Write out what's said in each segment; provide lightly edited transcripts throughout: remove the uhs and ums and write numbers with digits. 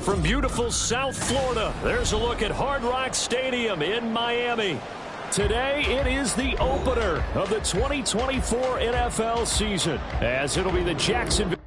From beautiful South Florida, there's a look at Hard Rock Stadium in Miami. Today, it is the opener of the 2024 NFL season, as it'll be the Jacksonville.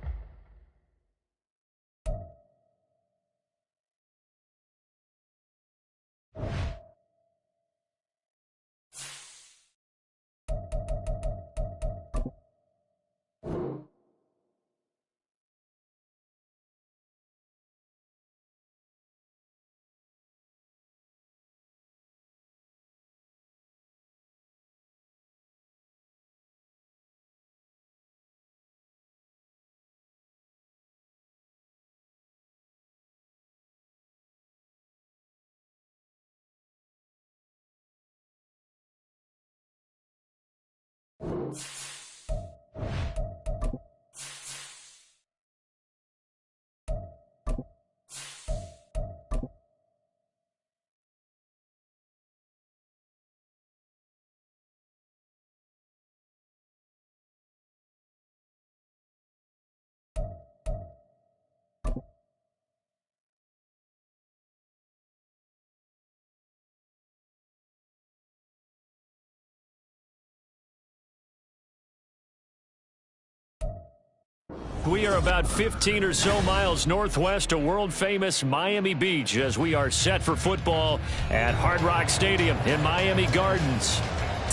We are about 15 or so miles northwest of world-famous Miami Beach as we are set for football at Hard Rock Stadium in Miami Gardens.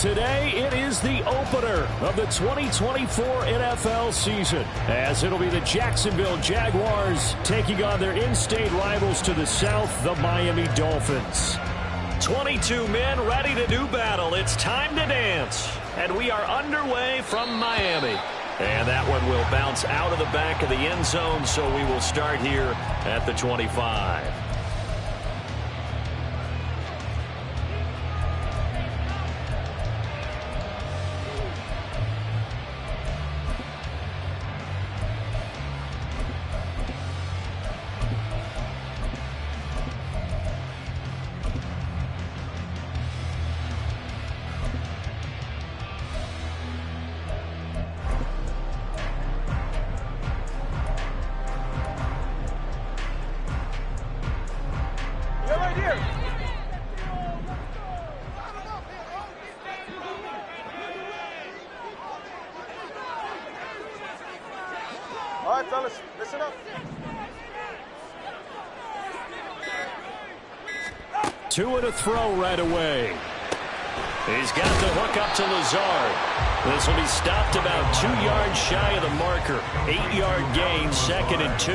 Today, it is the opener of the 2024 NFL season, as it'll be the Jacksonville Jaguars taking on their in-state rivals to the south, the Miami Dolphins. 22 men ready to do battle. It's time to dance, and we are underway from Miami. And that one will bounce out of the back of the end zone, so we will start here at the 25. All right, fellas, listen up. Tua to throw right away. He's got the hook up to Lazard. This will be stopped about 2 yards shy of the marker. 8-yard gain, 2nd and 2.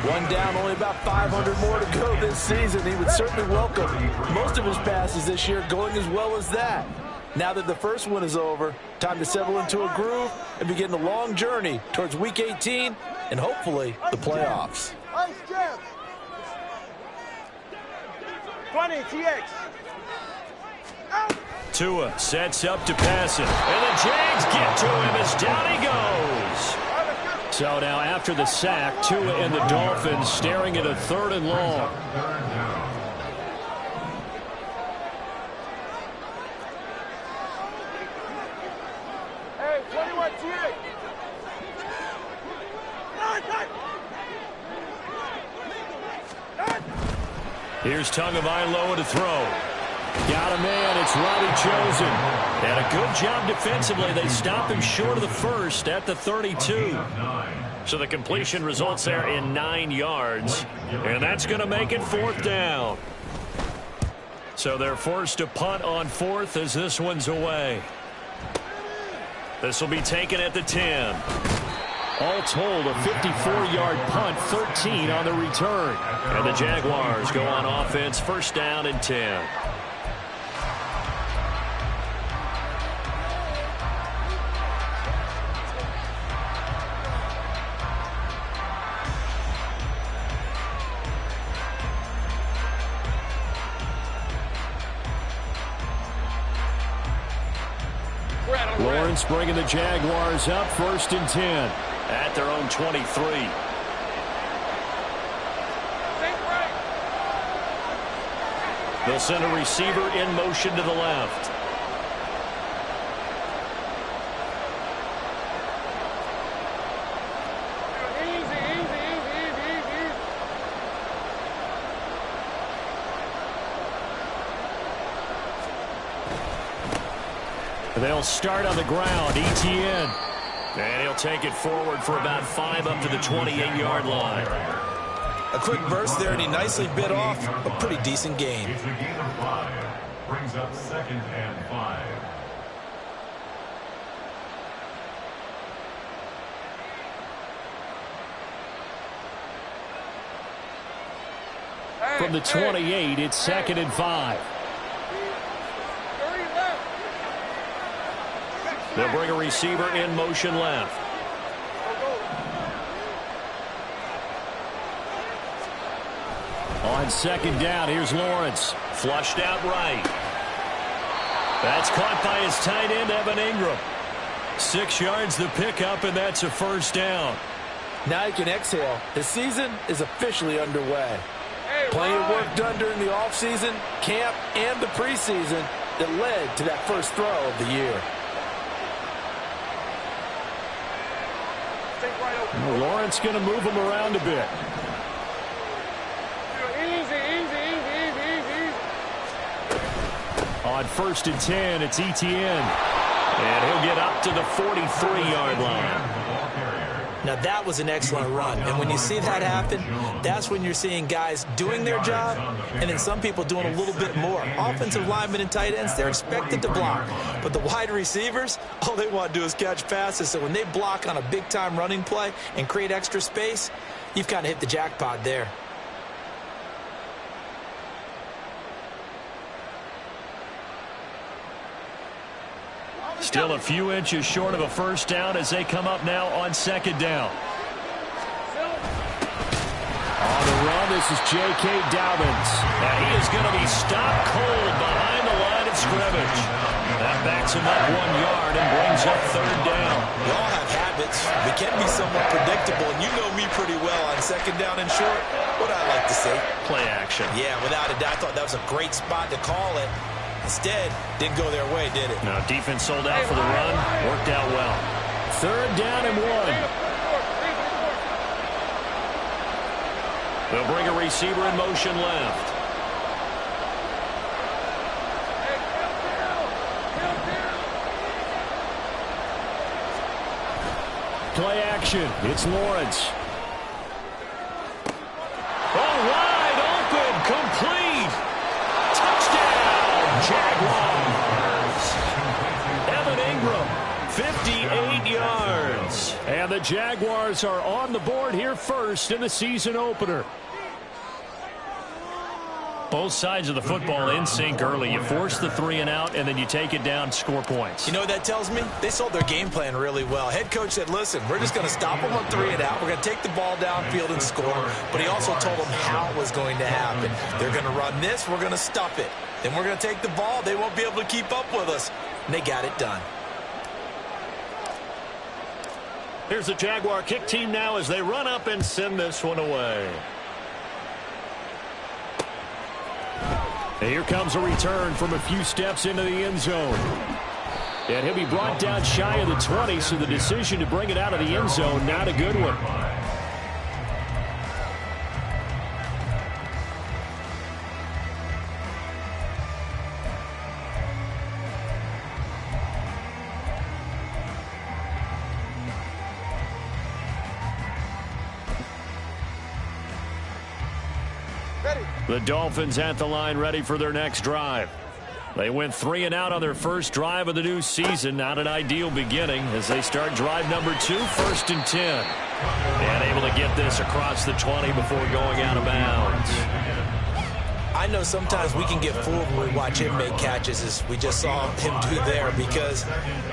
One down, only about 500 more to go this season. He would certainly welcome most of his passes this year going as well as that. Now that the first one is over, time to settle into a groove and begin the long journey towards Week 18 and hopefully the playoffs. 20, TX. Tua sets up to pass it, and the Jags get to him as down he goes. So now after the sack, Tua and the Dolphins staring at a 3rd and long. Hey, 21, TX. Here's Tagovailoa to throw. Got a man, it's Robbie Chosen. And a good job defensively. They stop him short of the first at the 32. So the completion results there in 9 yards. And that's going to make it 4th down. So they're forced to punt on 4th as this one's away. This will be taken at the 10. All told, a 54-yard punt, 13 on the return. And the Jaguars go on offense, 1st down and 10. Lawrence bringing the Jaguars up, 1st and 10. At their own 23. They'll send a receiver in motion to the left. They'll start on the ground. Etienne. And he'll take it forward for about 5 up to the 28-yard line. A quick burst there, and he nicely bit off a pretty decent gain. It's a gain of 5. Brings up 2nd and 5. From the 28, it's 2nd and 5. They'll bring a receiver in motion left. On 2nd down, here's Lawrence. Flushed out right. That's caught by his tight end, Evan Ingram. 6 yards the pickup, and that's a 1st down. Now he can exhale. His season is officially underway. Plenty of work done during the offseason, camp, and the preseason that led to that first throw of the year. Lawrence going to move him around a bit. On 1st and 10, it's Etienne. And he'll get up to the 43-yard line. Now that was an excellent run, and when you see that happen, that's when you're seeing guys doing their job and then some people doing a little bit more. Offensive linemen and tight ends, they're expected to block, but the wide receivers, all they want to do is catch passes. So when they block on a big-time running play and create extra space, you've kind of hit the jackpot there. Still a few inches short of a 1st down as they come up now on 2nd down. On the run, this is J.K. Dobbins. And he is going to be stopped cold behind the line of scrimmage. That backs him up 1 yard and brings up 3rd down. We all have habits. We can be somewhat predictable, and you know me pretty well on 2nd down and short. What I like to say? Play action. Yeah, without a doubt, I thought that was a great spot to call it. Instead, didn't go their way, did it? No, defense sold out for the run. Worked out well. 3rd down and 1. They'll bring a receiver in motion left. Play action. It's Lawrence. Oh, wide open. Complete. Touchdown, Jaguars. Evan Ingram, 58 yards. And the Jaguars are on the board here first in the season opener. Both sides of the football in sync early. You force the 3 and out, and then you take it down, score points. You know what that tells me? They sold their game plan really well. Head coach said, listen, we're just going to stop them on 3 and out. We're going to take the ball downfield and score. But he also told them how it was going to happen. They're going to run this. We're going to stuff it. Then we're going to take the ball. They won't be able to keep up with us. And they got it done. Here's the Jaguar kick team now as they run up and send this one away. And here comes a return from a few steps into the end zone. And he'll be brought down shy of the 20, so the decision to bring it out of the end zone, not a good one. The Dolphins at the line ready for their next drive. They went 3 and out on their first drive of the new season. Not an ideal beginning as they start drive number 2, 1st and 10. And able to get this across the 20 before going out of bounds. I know sometimes we can get fooled when we watch him make catches, as we just saw him do there, because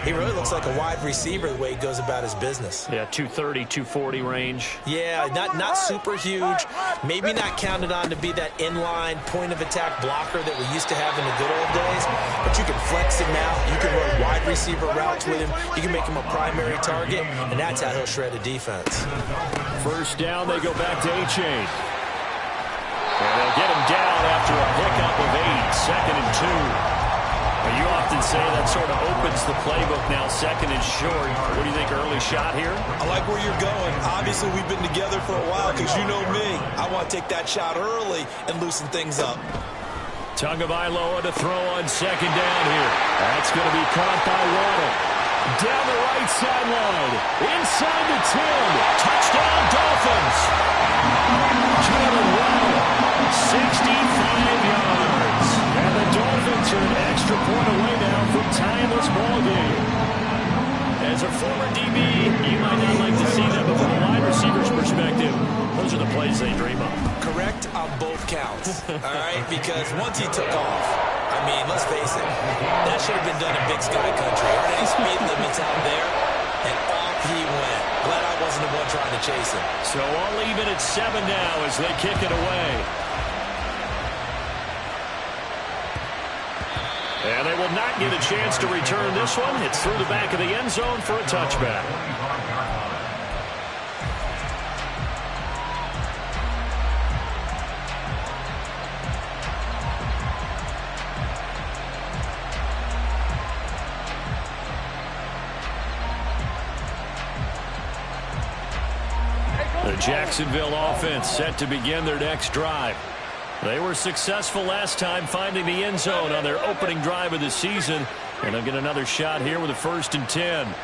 he really looks like a wide receiver the way he goes about his business. Yeah, 230, 240 range. Yeah, not super huge. Maybe not counted on to be that inline point-of-attack blocker that we used to have in the good old days, but you can flex him out. You can run wide receiver routes with him. You can make him a primary target, and that's how he'll shred a defense. 1st down, they go back to A-Chain. And they'll get him down after a pickup of 8, 2nd and 2. But you often say that sort of opens the playbook now, 2nd and short. What do you think, early shot here? I like where you're going. Obviously, we've been together for a while because you know me. I want to take that shot early and loosen things up. Tagovailoa to throw on second down here. That's going to be caught by Waddle. Down the right sideline. Inside the 10. Touchdown, Dolphins. Jalen Waddle, 65 yards. And the Dolphins are an extra point away now from tying this ball game. As a former DB, you might not like to see them, but from a wide receiver's perspective, those are the plays they dream of. Correct on both counts, all right? Because once he took off, I mean, let's face it, that should have been done in Big Sky Country. Aren't any speed limits out there? And off he went. Glad I wasn't the one trying to chase him. So all even at 7 now as they kick it away. And they will not get a chance to return this one. It's through the back of the end zone for a touchback. The Jacksonville offense set to begin their next drive. They were successful last time finding the end zone on their opening drive of the season. And they'll get another shot here with a 1st and 10.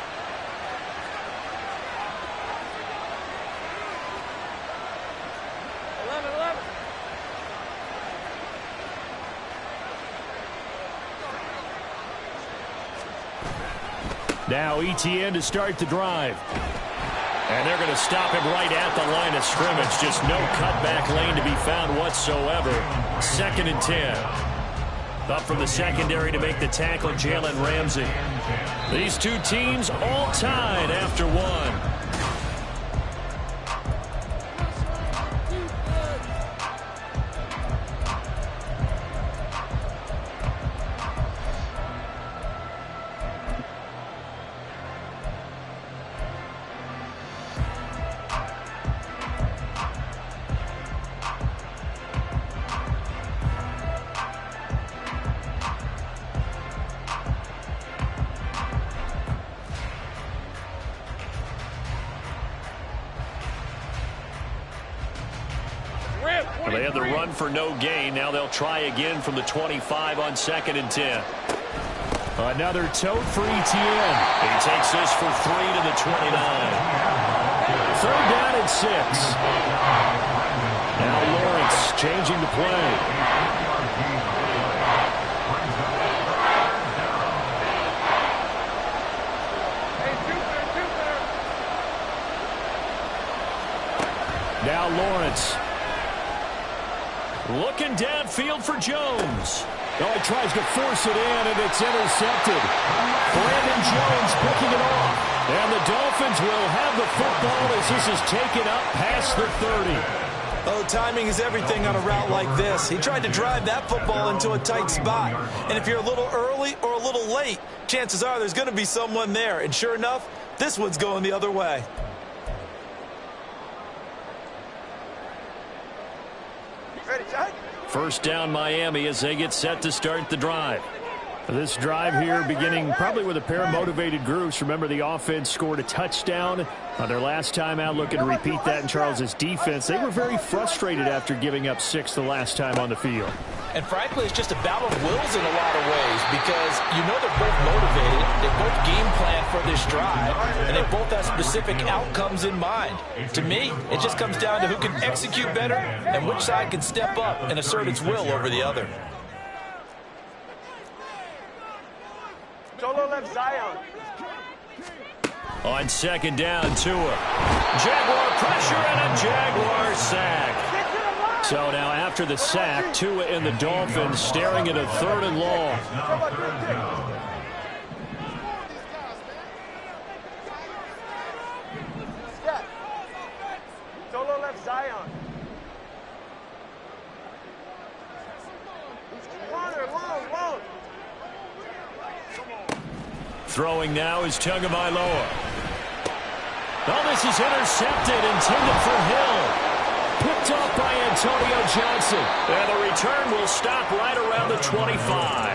Now Etienne to start the drive. And they're going to stop him right at the line of scrimmage. Just no cutback lane to be found whatsoever. 2nd and 10. Up from the secondary to make the tackle, Jalen Ramsey. These two teams all tied after one. They had the run for no gain. Now they'll try again from the 25 on 2nd and 10. Another tote for Etienne. He takes this for 3 to the 29. 3rd down and 6. Now Lawrence changing the play. Now Lawrence. Looking downfield for Jones. Oh, he tries to force it in, and it's intercepted. Brandon Jones picking it off. And the Dolphins will have the football as this is taken up past the 30. Oh, timing is everything on a route like this. He tried to drive that football into a tight spot. And if you're a little early or a little late, chances are there's going to be someone there. And sure enough, this one's going the other way. Ready, Jack? 1st down Miami as they get set to start the drive. This drive here beginning probably with a pair of motivated groups. Remember, the offense scored a touchdown on their last time out. Looking to repeat that in Charles's defense. They were very frustrated after giving up 6 the last time on the field. And frankly, it's just a battle of wills in a lot of ways because you know they're both motivated. They both game plan for this drive, and they both have specific outcomes in mind. To me, it just comes down to who can execute better and which side can step up and assert its will over the other. Solo left Zion. On 2nd down, Tua. Jaguar pressure and a Jaguar sack. So now after the sack, Tua and the Dolphins staring at a 3rd and long. Solo left Zion. Corner, long. Throwing now is Tagovailoa. Oh, this is intercepted, intended for Hill. Picked off by Antonio Johnson. And the return will stop right around the 25.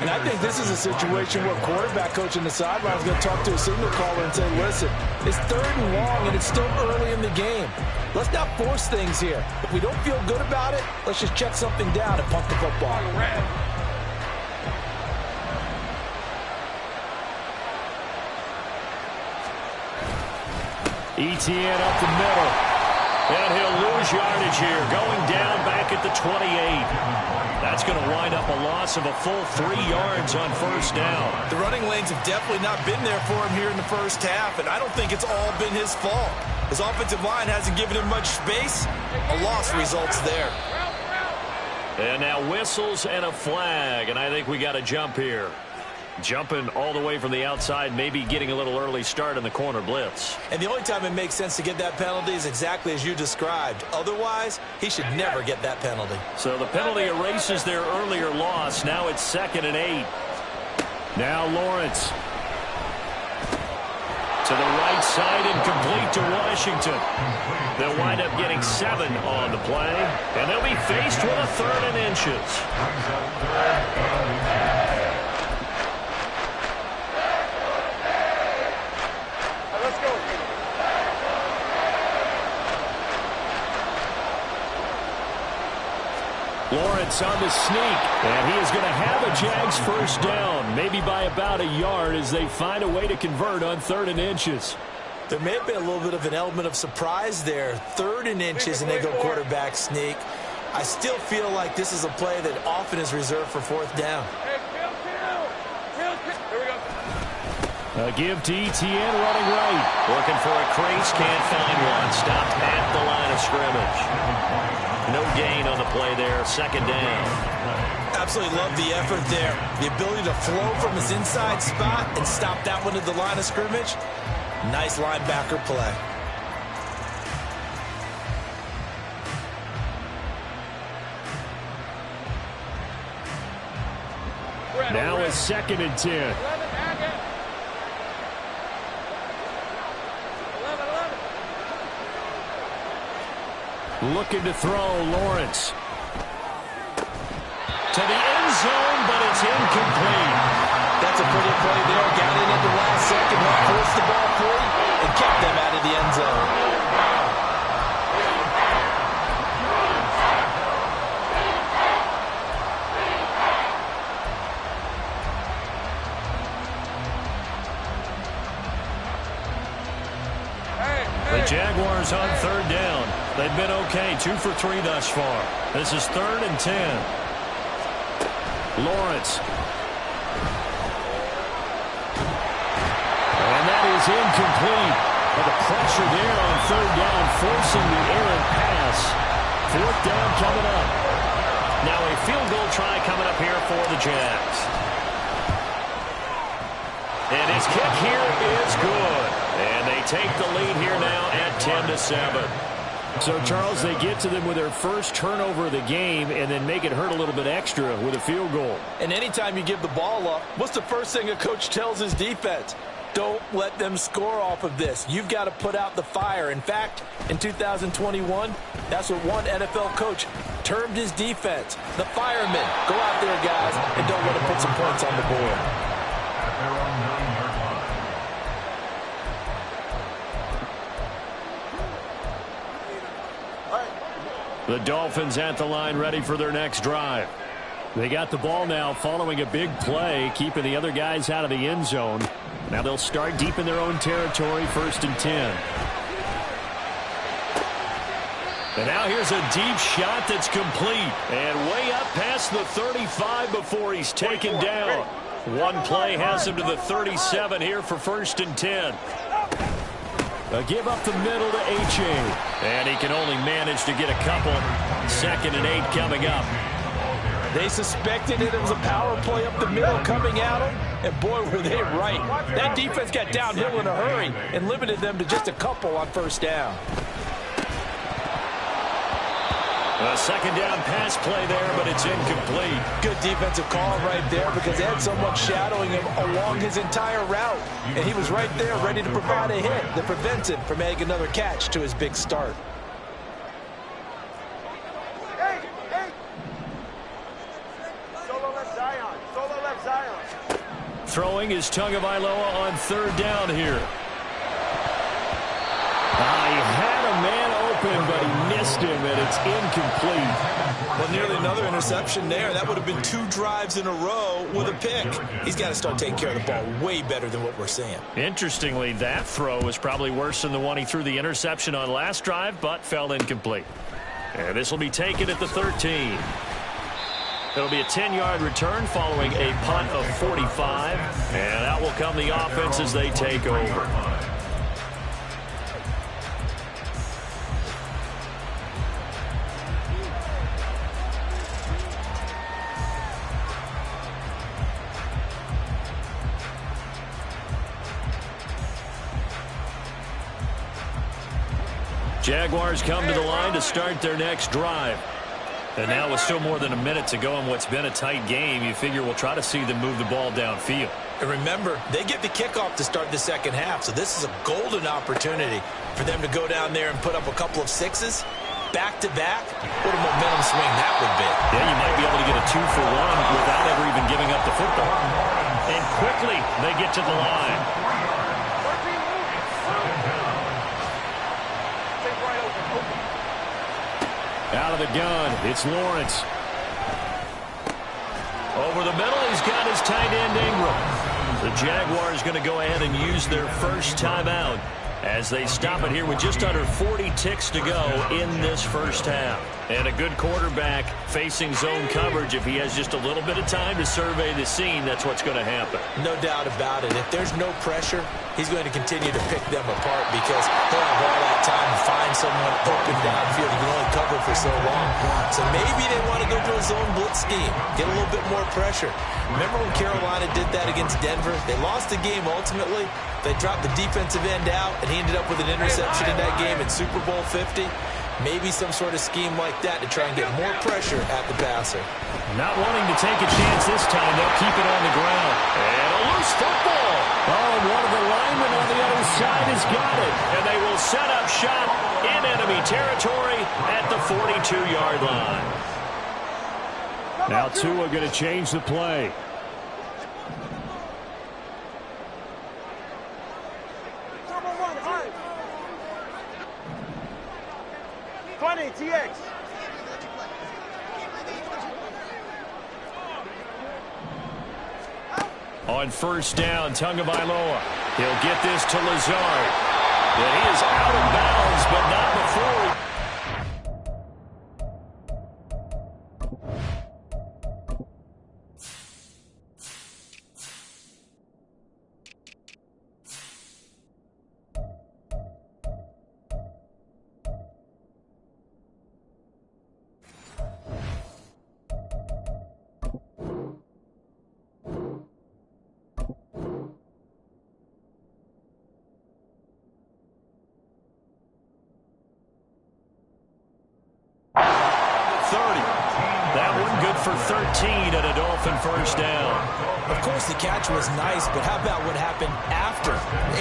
And I think this is a situation where quarterback coach on the sideline is going to talk to a signal caller and say, listen, it's 3rd and long and it's still early in the game. Let's not force things here. If we don't feel good about it, let's just check something down and punt the football. Etienne up the middle. And he'll lose yardage here. Going down back at the 28. That's going to wind up a loss of a full 3 yards on first down. The running lanes have definitely not been there for him here in the first half, and I don't think it's all been his fault. His offensive line hasn't given him much space. A loss results there. And now whistles and a flag, and I think we got a jump here. Jumping all the way from the outside, maybe getting a little early start in the corner blitz. And the only time it makes sense to get that penalty is exactly as you described. Otherwise, he should never get that penalty. So the penalty erases their earlier loss. Now it's 2nd and 8. Now Lawrence. To the right side and complete to Washington. They'll wind up getting 7 on the play. And they'll be faced with a 3rd and inches. Lawrence on the sneak, and he is going to have a Jags first down, maybe by about a yard as they find a way to convert on 3rd and inches. There may have been a little bit of an element of surprise there. 3rd and inches, and they go quarterback sneak. I still feel like this is a play that often is reserved for 4th down. A give to Etienne running right. Looking for a crease, can't find one. Stopped at the line of scrimmage. No gain on the play there, 2nd down. Absolutely love the effort there. The ability to flow from his inside spot and stop that one at the line of scrimmage. Nice linebacker play. Now it's 2nd and 10. Looking to throw, Lawrence. To the end zone, but it's incomplete. That's a pretty play there. Got in at the last second, forced the ball free, and kept them out of the end zone. The Jaguars on 3rd down. They've been okay, 2 for 3 thus far. This is 3rd and 10. Lawrence. And that is incomplete. But the pressure there on 3rd down, forcing the errant pass. 4th down coming up. Now a field goal try coming up here for the Jags. And his kick here is good. And they take the lead here now at 10-7. So, Charles, they get to them with their first turnover of the game and then make it hurt a little bit extra with a field goal. And anytime you give the ball up, what's the first thing a coach tells his defense? Don't let them score off of this. You've got to put out the fire. In fact, in 2021, that's what one NFL coach termed his defense. The firemen. Go out there, guys, and don't let them put some points on the board. The Dolphins at the line ready for their next drive. They got the ball now following a big play, keeping the other guys out of the end zone. Now they'll start deep in their own territory, 1st and 10. And now here's a deep shot that's complete. And way up past the 35 before he's taken down. One play has him to the 37 here for 1st and 10. A give up the middle to H.A. And he can only manage to get a couple. 2nd and 8 coming up. They suspected it was a power play up the middle coming at them, and boy, were they right. That defense got downhill in a hurry and limited them to just a couple on 1st down. A 2nd down pass play there, but it's incomplete. Good defensive call right there because they had someone shadowing him along his entire route, and he was right there ready to provide a hit that prevents him from adding another catch to his big start. Hey, hey. Solo left Zion. Solo left Zion. Throwing is Tagovailoa on 3rd down here. He had a man open, but he missed him, and it's incomplete. Well, nearly another interception there. That would have been 2 drives in a row with a pick. He's got to start taking care of the ball way better than what we're seeing. Interestingly, that throw was probably worse than the one he threw the interception on last drive, but fell incomplete. And this will be taken at the 13. It'll be a 10-yard return following a punt of 45. And out will come the offense as they take over. Jaguars come to the line to start their next drive. And now with still more than a minute to go in what's been a tight game, you figure we'll try to see them move the ball downfield. And remember, they get the kickoff to start the second half, so this is a golden opportunity for them to go down there and put up a couple of sixes back-to-back. What a momentum swing that would be. Yeah, you might be able to get a 2-for-1 without ever even giving up the football. And quickly, they get to the line. Out of the gun, it's Lawrence. Over the middle, he's got his tight end Ingram. The Jaguars going to go ahead and use their first timeout as they stop it here with just under 40 ticks to go in this first half. And a good quarterback facing zone coverage. If he has just a little bit of time to survey the scene, that's what's going to happen. No doubt about it. If there's no pressure, he's going to continue to pick them apart because he'll have all that time to find someone open downfield. He can only cover for so long. So maybe they want to go to a zone blitz scheme, get a little bit more pressure. Remember when Carolina did that against Denver? They lost the game ultimately. They dropped the defensive end out, and he ended up with an interception in that game in Super Bowl 50. Maybe some sort of scheme like that to try and get more pressure at the passer. Not wanting to take a chance this time, they'll keep it on the ground. And a loose football. Oh, one of the linemen on the other side has got it. And they will set up shop in enemy territory at the 42-yard line. Now Tua going to change the play. TX. On first down, Tagovailoa. He'll get this to Lazard. And he is out of bounds, but not before. For 13 and a Dolphin first down. Of course, the catch was nice, but how about what happened after?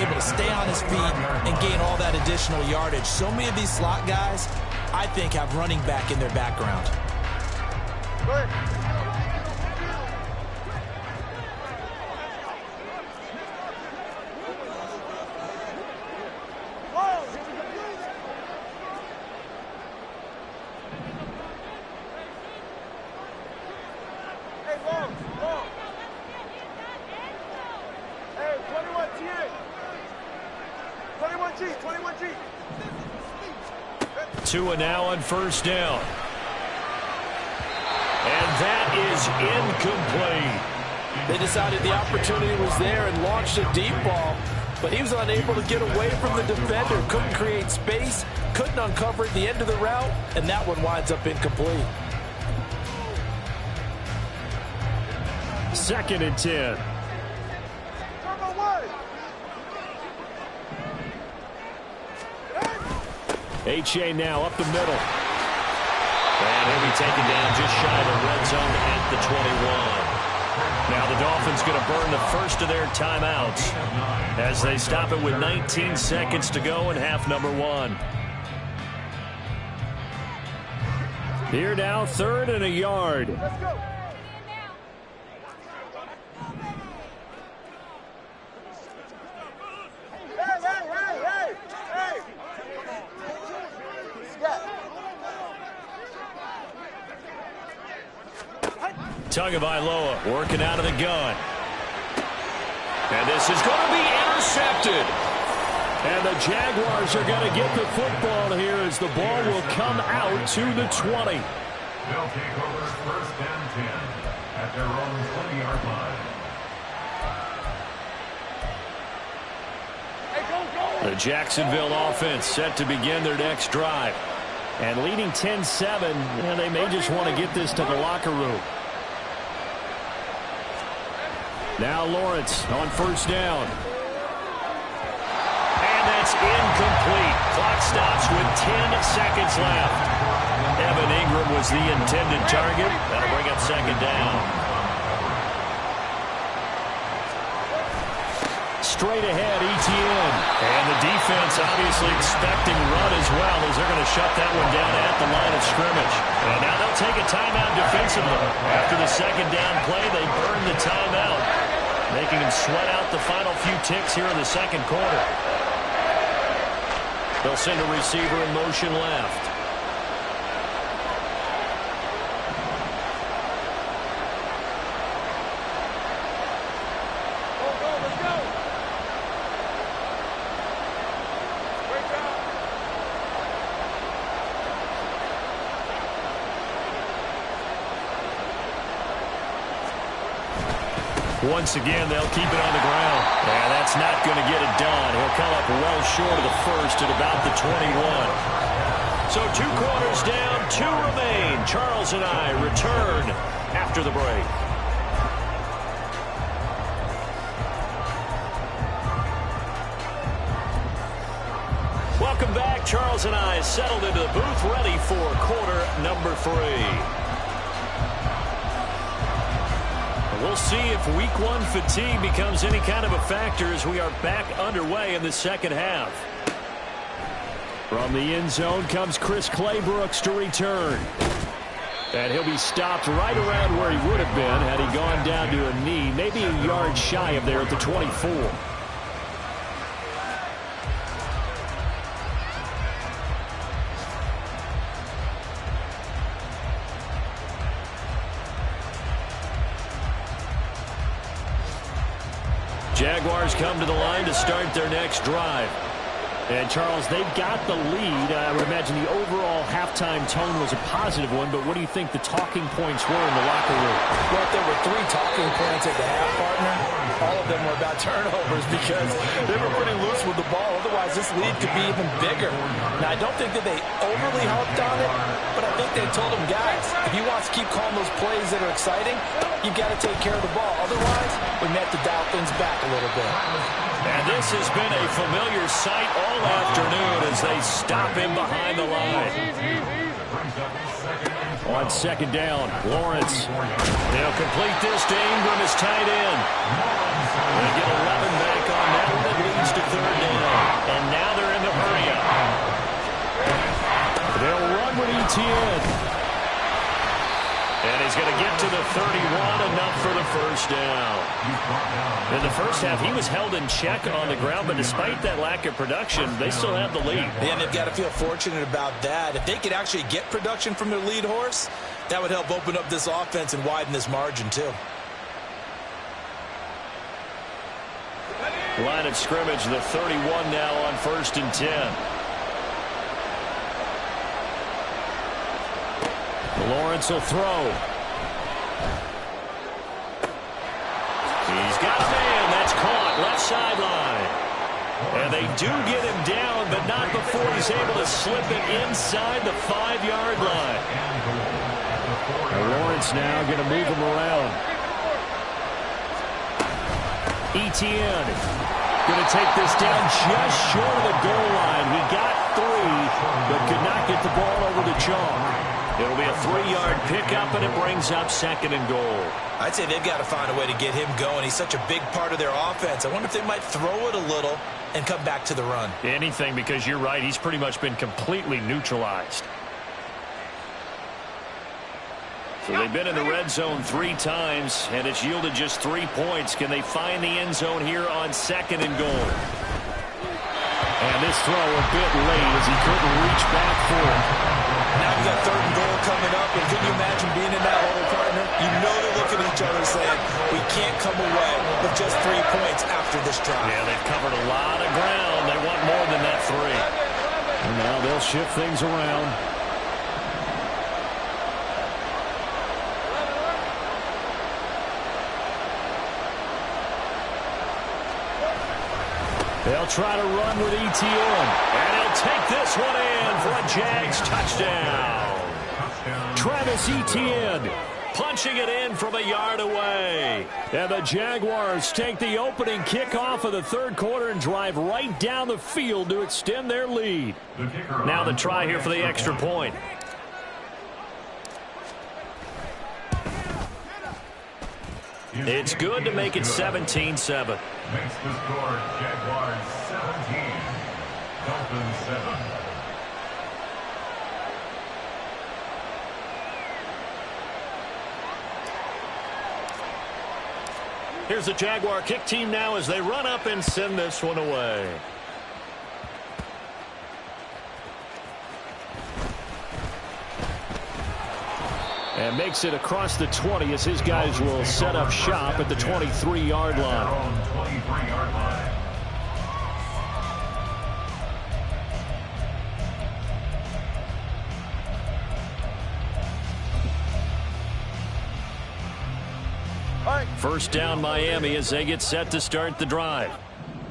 Able to stay on his feet and gain all that additional yardage. So many of these slot guys, I think, have running back in their background. Good. Tua now on first down. And that is incomplete. They decided the opportunity was there and launched a deep ball, but he was unable to get away from the defender, couldn't create space, couldn't uncover at the end of the route, and that one winds up incomplete. 2nd and 10. H.A. now up the middle. And he'll be taken down just shy of the red zone at the 21. Now the Dolphins going to burn the first of their timeouts as they stop it with 19 seconds to go in half number 1. Here now, 3rd and a yard. Let's go. Tagovailoa working out of the gun. And this is going to be intercepted. And the Jaguars are going to get the football here as the ball will come out to the 20. They'll take over first and 10 at their own 20-yard line. The Jacksonville offense set to begin their next drive. And leading 10-7, and they may just want to get this to the locker room. Now Lawrence on first down. And that's incomplete. Clock stops with 10 seconds left. Evan Ingram was the intended target. That'll bring up second down. Straight ahead, Etienne. And the defense obviously expecting run as well as they're going to shut that one down at the line of scrimmage. And now they'll take a timeout defensively. After the second down play, they burn the timeout, making them sweat out the final few ticks here in the second quarter. They'll send a receiver in motion left. Once again, they'll keep it on the ground. And that's not going to get it done. He'll come up well short of the first at about the 21. So 2 quarters down, 2 remain. Charles and I return after the break. Welcome back. Charles and I settled into the booth, ready for quarter number 3. We'll see if week 1 fatigue becomes any kind of a factor as we are back underway in the second half. From the end zone comes Chris Claybrooks to return. And he'll be stopped right around where he would have been had he gone down to a knee, maybe a yard shy of there at the 24. Jaguars come to the line to start their next drive. And, Charles, they've got the lead. I would imagine the overall halftime tone was a positive one, but what do you think the talking points were in the locker room? Well, if there were 3 talking points at the half, partner, all of them were about turnovers because they were pretty loose with the ball. Otherwise, this lead could be even bigger. Now, I don't think that they overly harped on it, but I think they told them, guys, if you want to keep calling those plays that are exciting, you've got to take care of the ball. Otherwise, we may have to dial things back a little bit. And this has been a familiar sight all afternoon as they stop him behind the line. On second down, Lawrence. They'll complete this to Ingram as tight end. They get 11 back on that one. That leads to third down. And now they're in the hurry-up. They'll run with Etienne. And he's going to get to the 31, enough for the first down. In the first half, he was held in check on the ground, but despite that lack of production, they still have the lead. And they've got to feel fortunate about that. If they could actually get production from their lead horse, that would help open up this offense and widen this margin, too. Line of scrimmage, the 31 now on 1st and 10. Lawrence will throw. He's got a man. That's caught. Left sideline. And they do get him down, but not before he's able to slip it inside the 5-yard line. And Lawrence now going to move him around. Etienne going to take this down just short of the goal line. He got 3, but could not get the ball over the chalk. It'll be a 3-yard pickup, and it brings up 2nd and goal. I'd say they've got to find a way to get him going. He's such a big part of their offense. I wonder if they might throw it a little and come back to the run. Anything, because you're right. He's pretty much been completely neutralized. So they've been in the red zone 3 times, and it's yielded just 3 points. Can they find the end zone here on 2nd and goal? And this throw a bit late as he couldn't reach back for it. Now you've got 3rd and goal coming up, and can you imagine being in that hole, partner? You know they're looking each other saying, we can't come away with just 3 points after this drive. Yeah, they've covered a lot of ground. They want more than that 3. And now they'll shift things around. They'll try to run with Etienne. And he'll take this one in for a Jags touchdown. Travis Etienne punching it in from a yard away. And the Jaguars take the opening kickoff of the third quarter and drive right down the field to extend their lead. Now the try here for the extra point. It's good to make it 17-7. Makes the score Jaguars 17, Dolphins 7. Here's the Jaguar kick team now as they run up and send this one away. And makes it across the 20 as his guys will set up shop at the 23-yard line. 23-yard line. First down Miami as they get set to start the drive.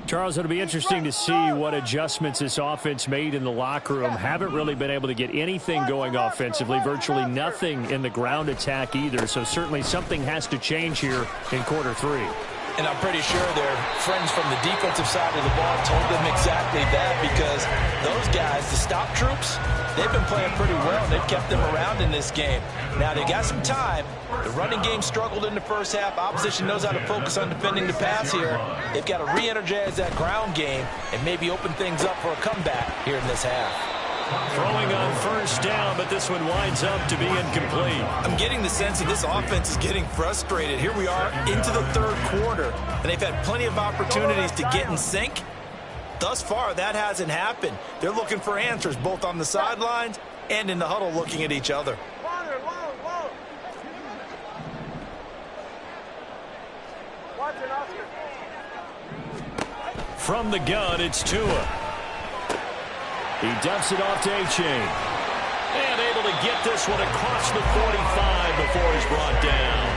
Charles, it'll be interesting to see what adjustments this offense made in the locker room. Haven't really been able to get anything going offensively, virtually nothing in the ground attack either. So certainly something has to change here in quarter 3. And I'm pretty sure their friends from the defensive side of the ball told them exactly that, because those guys, the stop troops, they've been playing pretty well. They've kept them around in this game. Now, they got some time. The running game struggled in the first half. Opposition knows how to focus on defending the pass here. They've got to re-energize that ground game and maybe open things up for a comeback here in this half. Throwing on first down, but this one winds up to be incomplete. I'm getting the sense that this offense is getting frustrated. Here we are into the third quarter, and they've had plenty of opportunities to get in sync. Thus far, that hasn't happened. They're looking for answers both on the sidelines and in the huddle looking at each other. From the gun, it's Tua. He dumps it off to A-Chain. And able to get this one across the 45 before he's brought down.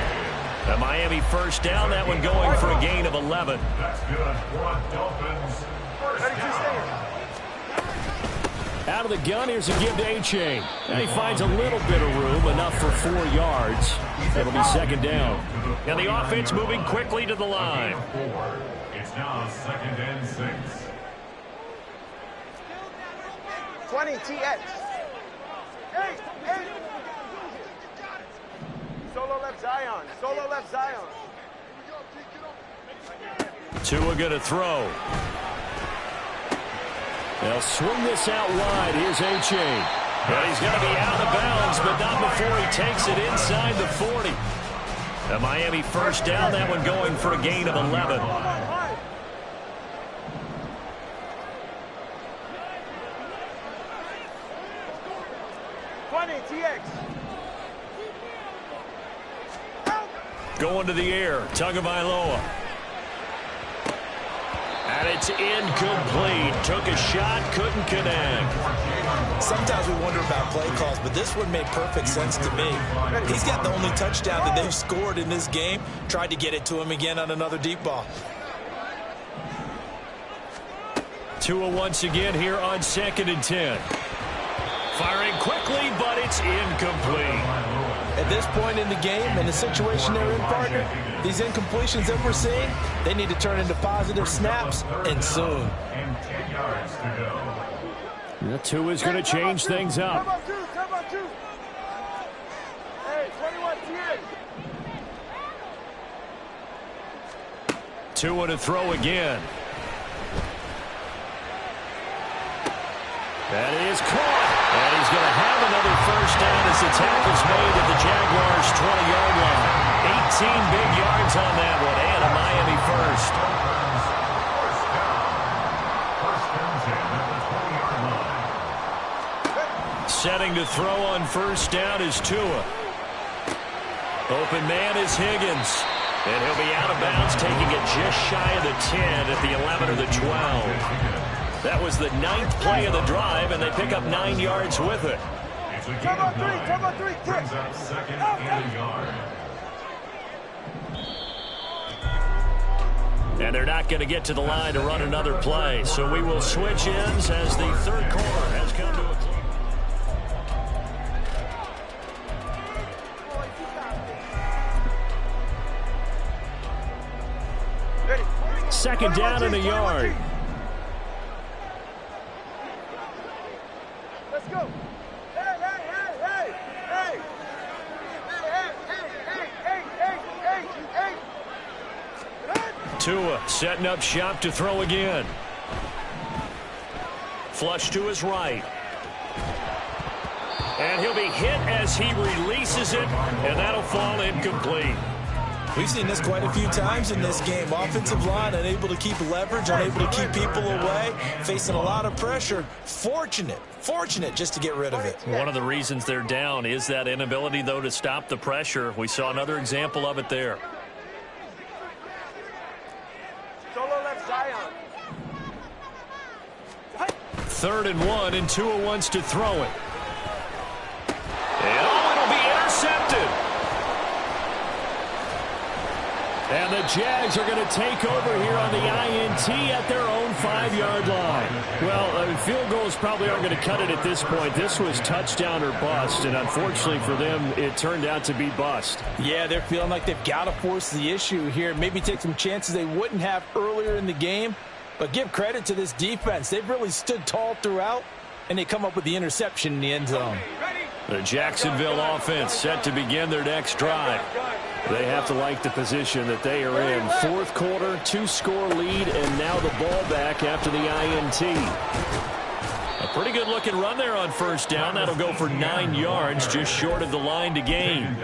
The Miami first down, that one going for a gain of 11. That's good for Dolphins. First down. Out of the gun, here's a give to A-Chain. And he finds a little bit of room, enough for 4 yards. That'll be second down. And the offense moving quickly to the line. It's now 2nd and 6. 20 TX. Hey. Solo left Zion. Solo left Zion. Tua going to throw. They'll swing this out wide. Here's A-Chain. And he's going to be out of bounds, but not before he takes it inside the 40. The Miami first down, that one going for a gain of 11. 20 TX. Going to the air, Tagovailoa. And it's incomplete. Took a shot, couldn't connect. Sometimes we wonder about play calls, but this one made perfect sense to me. He's got the only touchdown that they've scored in this game. Tried to get it to him again on another deep ball. Tua once again here on 2nd and 10. Firing quickly, but it's incomplete. At this point in the game, and the situation they're in, partner, these incompletions that we're seeing, they need to turn into positive snaps, and soon. And 10 yards to go. Tua's going to change things up. Hey, 21 TX. Tua to throw again. That is caught. And he's going to have another first down as the tackle's made at the Jaguars' 20-yard line. 18 big yards on that one, and a Miami first. Setting to throw on first down is Tua. Open man is Higgins. And he'll be out of bounds, taking it just shy of the 10 at the 11 or the 12. That was the 9th play of the drive, and they pick up 9 yards with it. Come on, three, brings up second and a yard. And they're not going to get to the line to run another play. So we will switch ends as the third quarter has come to a close. Second down and a yard. Let's go. Tua setting up shop to throw again. Flush to his right. And he'll be hit as he releases it, and that'll fall incomplete. We've seen this quite a few times in this game. Offensive line unable to keep leverage, unable to keep people away, facing a lot of pressure. Fortunate just to get rid of it. One of the reasons they're down is that inability, though, to stop the pressure. We saw another example of it there. Solo left Zion. 3rd and 1, and Tua wants to throw it. And it'll be intercepted. And the Jags are going to take over here on the INT at their own 5-yard line. Well, field goals probably aren't going to cut it at this point. This was touchdown or bust, and unfortunately for them, it turned out to be bust. Yeah, they're feeling like they've got to force the issue here. Maybe take some chances they wouldn't have earlier in the game. But give credit to this defense. They've really stood tall throughout, and they come up with the interception in the end zone. The Jacksonville offense set to begin their next drive. They have to like the position that they are in. 4th quarter, 2-score lead, and now the ball back after the INT. A pretty good looking run there on 1st down. That'll go for 9 yards, just short of the line to gain.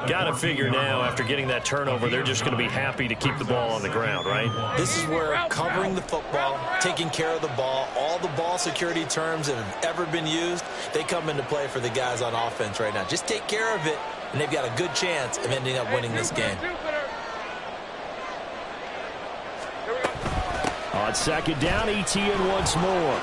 Got to figure now, after getting that turnover, they're just going to be happy to keep the ball on the ground, right? This is where covering the football, taking care of the ball, all the ball security terms that have ever been used, they come into play for the guys on offense right now. Just take care of it, and they've got a good chance of ending up winning this game. On 2nd down, Etienne once more.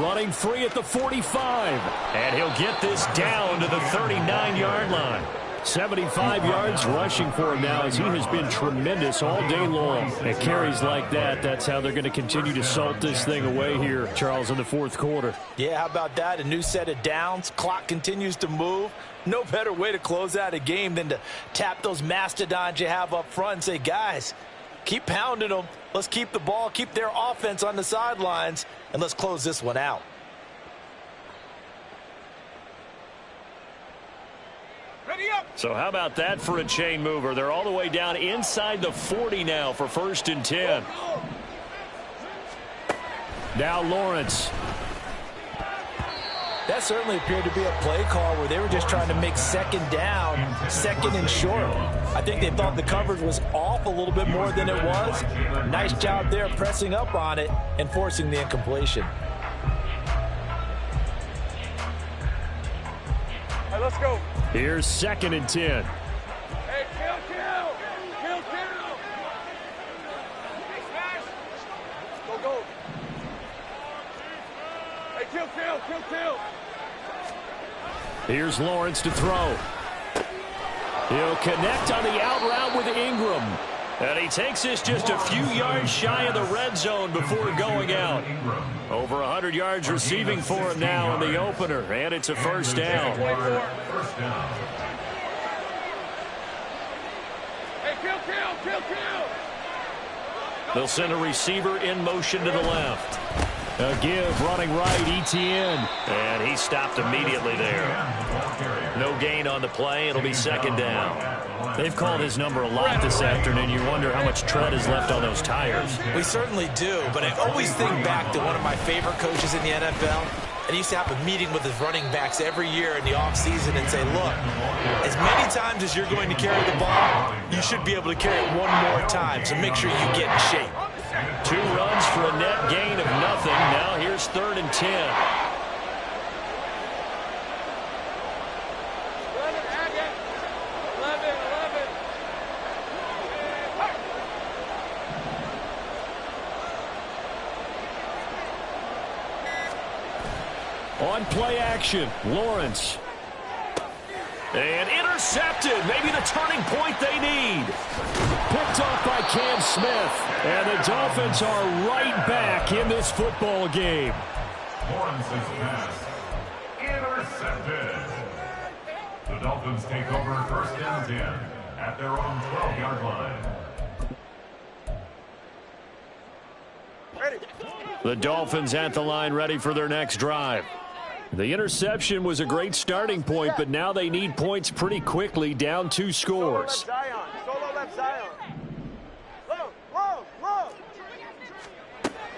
Running free at the 45. And he'll get this down to the 39-yard line. 75 yards rushing for him now, as he has been tremendous all day long. At carries like that, that's how they're going to continue to salt this thing away here, Charles, in the 4th quarter. Yeah, how about that? A new set of downs. Clock continues to move. No better way to close out a game than to tap those mastodons you have up front and say, guys, keep pounding them. Let's keep the ball, keep their offense on the sidelines, and let's close this one out. So how about that for a chain mover? They're all the way down inside the 40 now for 1st and 10. Now Lawrence. That certainly appeared to be a play call where they were just trying to make 2nd down, 2nd and short. I think they thought the coverage was off a little bit more than it was. Nice job there pressing up on it and forcing the incompletion. All right, let's go. Here's 2nd and 10. Hey, kill. Hey, smash. Go. Hey, kill. Here's Lawrence to throw. He'll connect on the out route with Ingram. And he takes this just a few yards shy of the red zone before going out. Over 100 yards receiving for him now in the opener, and it's a 1st down. Hey, kill. They'll send a receiver in motion to the left. A give running right, Etienne. And he stopped immediately there. No gain on the play. It'll be 2nd down. They've called his number a lot this afternoon. You wonder how much tread is left on those tires. We certainly do, but I always think back to one of my favorite coaches in the NFL. And he used to have a meeting with his running backs every year in the offseason and say, look, as many times as you're going to carry the ball, you should be able to carry it one more time, so make sure you get in shape. 2 runs for a net gain of nothing. Now here's 3rd and 10. On play action, Lawrence. And intercepted. Maybe the turning point they need. Picked off by Cam Smith. And the Dolphins are right back in this football game. Lawrence's pass intercepted. The Dolphins take over first and 10 at their own 12-yard line. The Dolphins at the line, ready for their next drive. The interception was a great starting point, but now they need points pretty quickly, down 2 scores.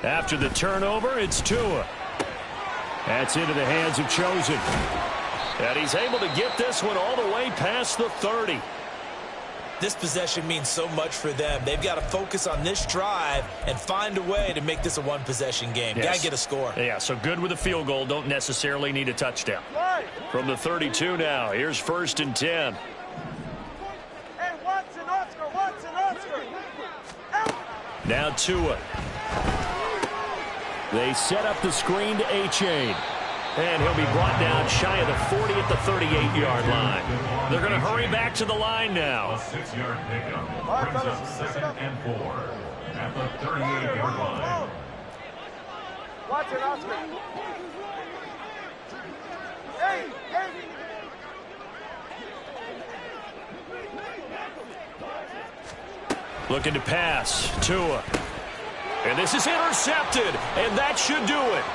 After the turnover, it's Tua. That's into the hands of Chosen. And he's able to get this one all the way past the 30. This possession means so much for them. They've got to focus on this drive and find a way to make this a one-possession game. Yes. Got to get a score. Yeah, so good with a field goal. Don't necessarily need a touchdown. From the 32 now, here's first and 10. Hey, Watson, Oscar. Now Tua. They set up the screen to A-Chain. And he'll be brought down shy of the 40 at the 38-yard line. They're going to hurry back to the line now. A 6-yard pickup brings up 2nd and 4 at the 38-yard line. Watson, Oscar. Hey. Looking to pass. Tua. And this is intercepted. And that should do it.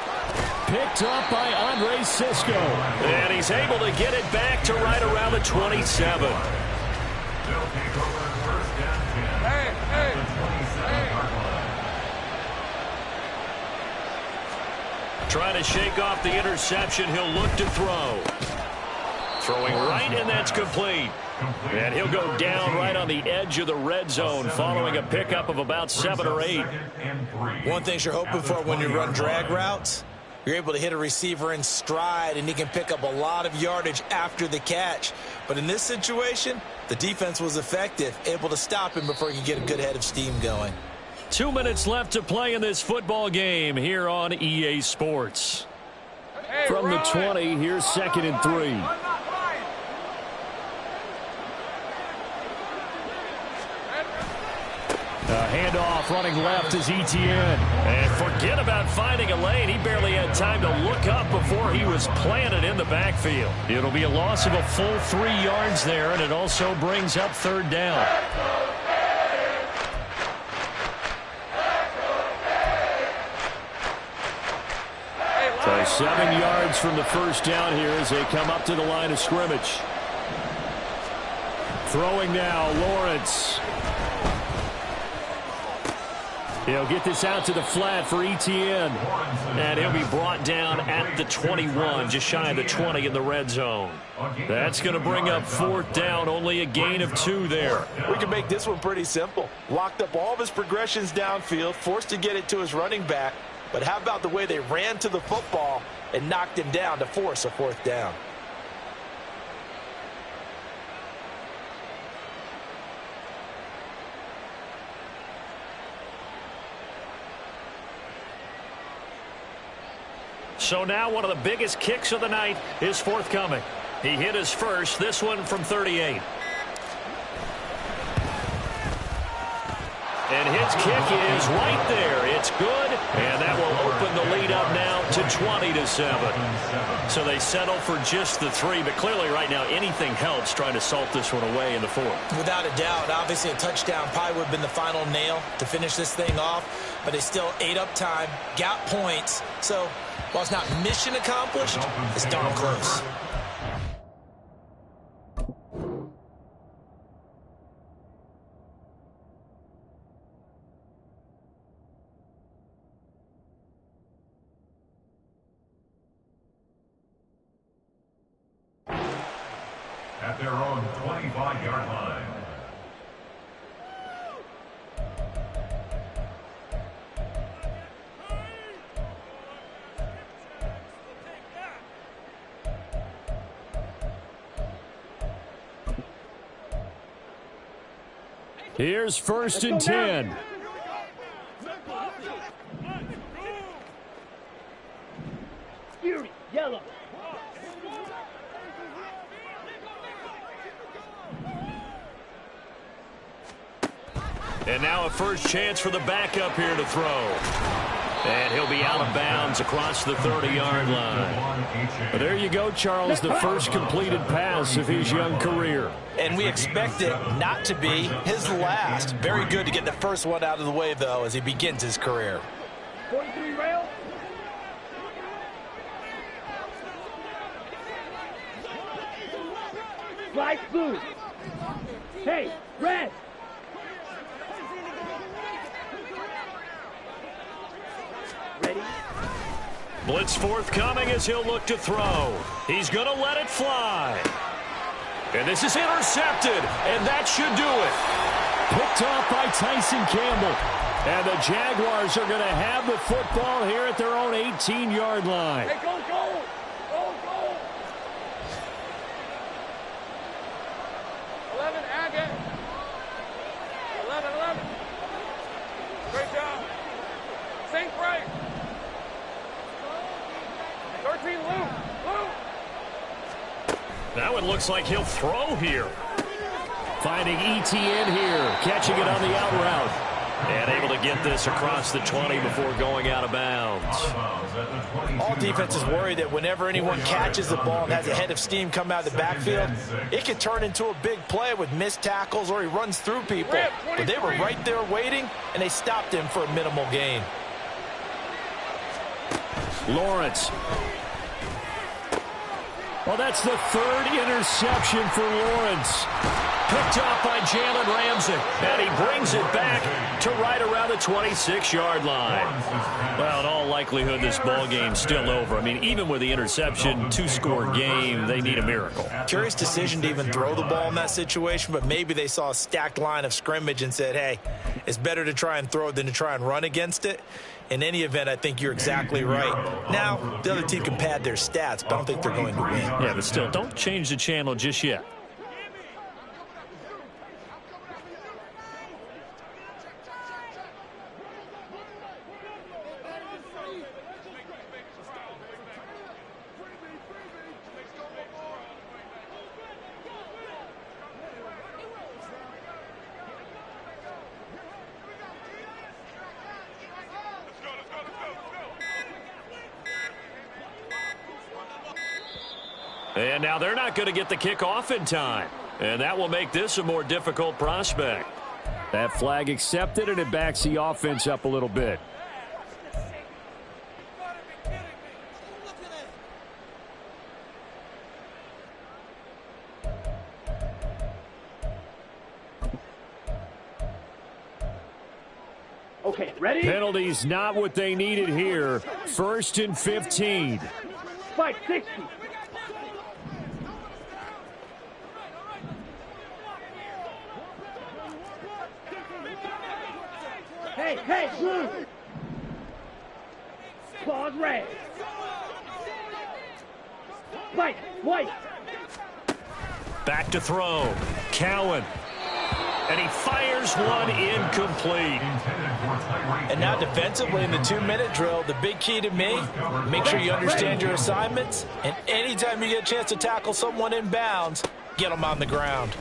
Picked up by Andre Cisco. And he's able to get it back to right around the 27. They'll take over first and 10 at the 27-yard line. Trying to shake off the interception. He'll look to throw. Throwing right, and that's complete. And he'll go down right on the edge of the red zone following a pickup of about 7 or 8. One thing you're hoping for when you run drag routes, you're able to hit a receiver in stride, and he can pick up a lot of yardage after the catch. But in this situation, the defense was effective, able to stop him before he could get a good head of steam going. 2 minutes left to play in this football game here on EA Sports. From the 20, here's 2nd and 3. Handoff running left is Etienne. And forget about finding a lane. He barely had time to look up before he was planted in the backfield. It'll be a loss of a full 3 yards there, and it also brings up 3rd down. So 7 yards from the first down here as they come up to the line of scrimmage. Throwing now, Lawrence. He'll get this out to the flat for Etienne. And he'll be brought down at the 21, just shy of the 20 in the red zone. That's going to bring up 4th down, only a gain of 2 there. We can make this one pretty simple. Locked up all of his progressions downfield, forced to get it to his running back. But how about the way they ran to the football and knocked him down to force a 4th down? So now one of the biggest kicks of the night is forthcoming. He hit his first, this one from 38. And his kick is right there. It's good, and that will open the lead up now to 20-7. So they settle for just the 3, but clearly right now anything helps trying to salt this one away in the 4th. Without a doubt, obviously a touchdown probably would have been the final nail to finish this thing off, but they still ate up time, got points. So while it's not mission accomplished, it's darn close. At their own 25-yard line. Here's 1st and 10. Fury, yellow. And now a first chance for the backup here to throw. And he'll be out of bounds across the 30-yard line. But there you go, Charles, the first completed pass of his young career. And we expect it not to be his last. Very good to get the first one out of the way, though, as he begins his career. 43 rail. Flight blue. Hey, red. Ready? Blitz forthcoming as he'll look to throw. He's going to let it fly. And this is intercepted, and that should do it. Picked off by Tyson Campbell. And the Jaguars are going to have the football here at their own 18-yard line. Hey, go, go! Go, go! 11, Agate. 11. Great job. Sink right. 13, Lou. Now it looks like he'll throw here. Finding ETN here, catching it on the out route. And able to get this across the 20 before going out of bounds. All defenses worry that whenever anyone catches the ball and has a head of steam come out of the backfield, it can turn into a big play with missed tackles or he runs through people. But they were right there waiting, and they stopped him for a minimal gain. Lawrence. Well, that's the third interception for Lawrence. Picked off by Jalen Ramsey. And he brings it back to right around the 26-yard line. Well, in all likelihood, this ball game's still over. I mean, even with the interception, two-score game, they need a miracle. Curious decision to even throw the ball in that situation, but maybe they saw a stacked line of scrimmage and said, hey, it's better to try and throw than to try and run against it. In any event, I think you're exactly right. Now, the other team can pad their stats, but I don't think they're going to win. Yeah, but still, don't change the channel just yet. And now they're not going to get the kickoff in time. And that will make this a more difficult prospect. That flag accepted, and it backs the offense up a little bit. Okay, ready? Penalties not what they needed here. 1st and 15. Fight 60. Hey, blue. Claws red. Fight white. Back to throw. Cowan. And he fires one incomplete. And now defensively in the 2-minute drill, the big key to me, make sure you understand your assignments. And anytime you get a chance to tackle someone in bounds, get them on the ground.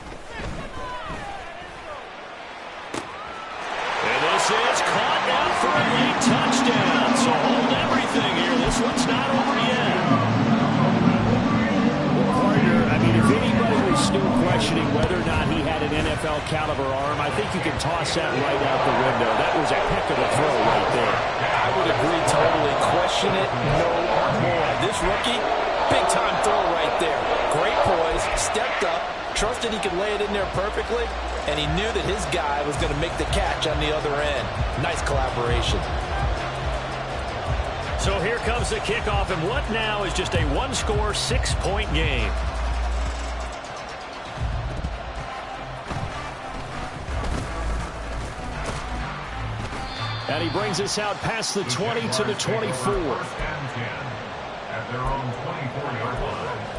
And this is caught now for a late touchdown. So hold everything here. This one's not over yet. Well, Carter, I mean, if anybody was still questioning whether or not he had an NFL caliber arm, I think you can toss that right out the window. That was a heck of a throw right there. I would agree totally. Question it no more. This rookie, big-time throw right there. Great poise, stepped up, trusted he could lay it in there perfectly, and he knew that his guy was going to make the catch on the other end. Nice collaboration. So here comes the kickoff, and what now is just a one-score, 6-point game. And he brings us out past the 20 to the 24. At their own 24-yard line.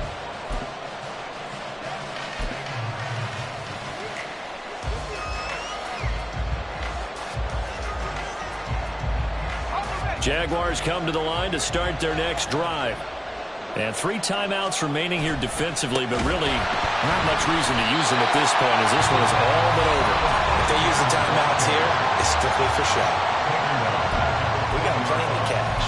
Jaguars come to the line to start their next drive. And 3 timeouts remaining here defensively, but really not much reason to use them at this point as this one is all but over. If they use the timeouts here, it's strictly for show. We got plenty of cash.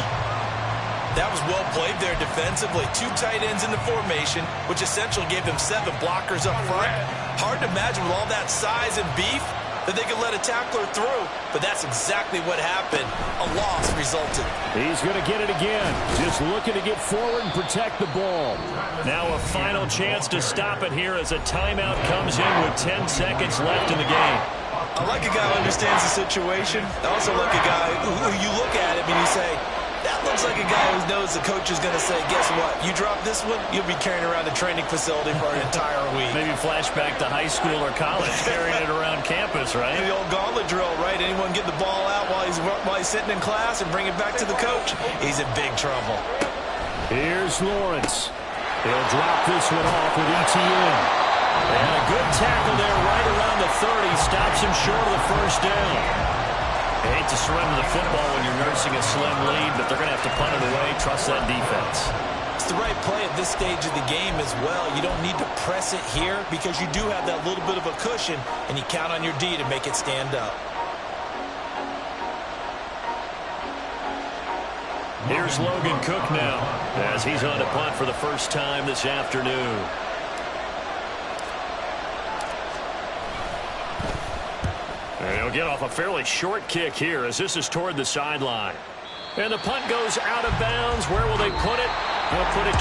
That was well played there defensively. 2 tight ends in the formation, which essentially gave them 7 blockers up front. Hard to imagine with all that size and beef that they could let a tackler through, but that's exactly what happened. A loss resulted. He's going to get it again. Just looking to get forward and protect the ball. Now a final chance to stop it here as a timeout comes in with 10 seconds left in the game. I like a guy who understands the situation. I also like a guy who you look at him and you say, that looks like a guy who knows the coach is going to say, guess what? You drop this one, you'll be carrying around the training facility for an entire week. Maybe flashback to high school or college, carrying it around campus, right? The old gauntlet drill, right? Anyone get the ball out while he's sitting in class and bring it back to the coach? He's in big trouble. Here's Lawrence. He'll drop this one off with ETN. And a good tackle there right around the 30. Stops him short of the first down. I hate to surrender the football when you're nursing a slim lead, but they're going to have to punt it away. Trust that defense. It's the right play at this stage of the game as well. You don't need to press it here because you do have that little bit of a cushion, and you count on your D to make it stand up. Here's Logan Cook now as he's on to punt for the first time this afternoon. And he'll get off a fairly short kick here as this is toward the sideline. And the punt goes out of bounds. Where will they put it? They'll put it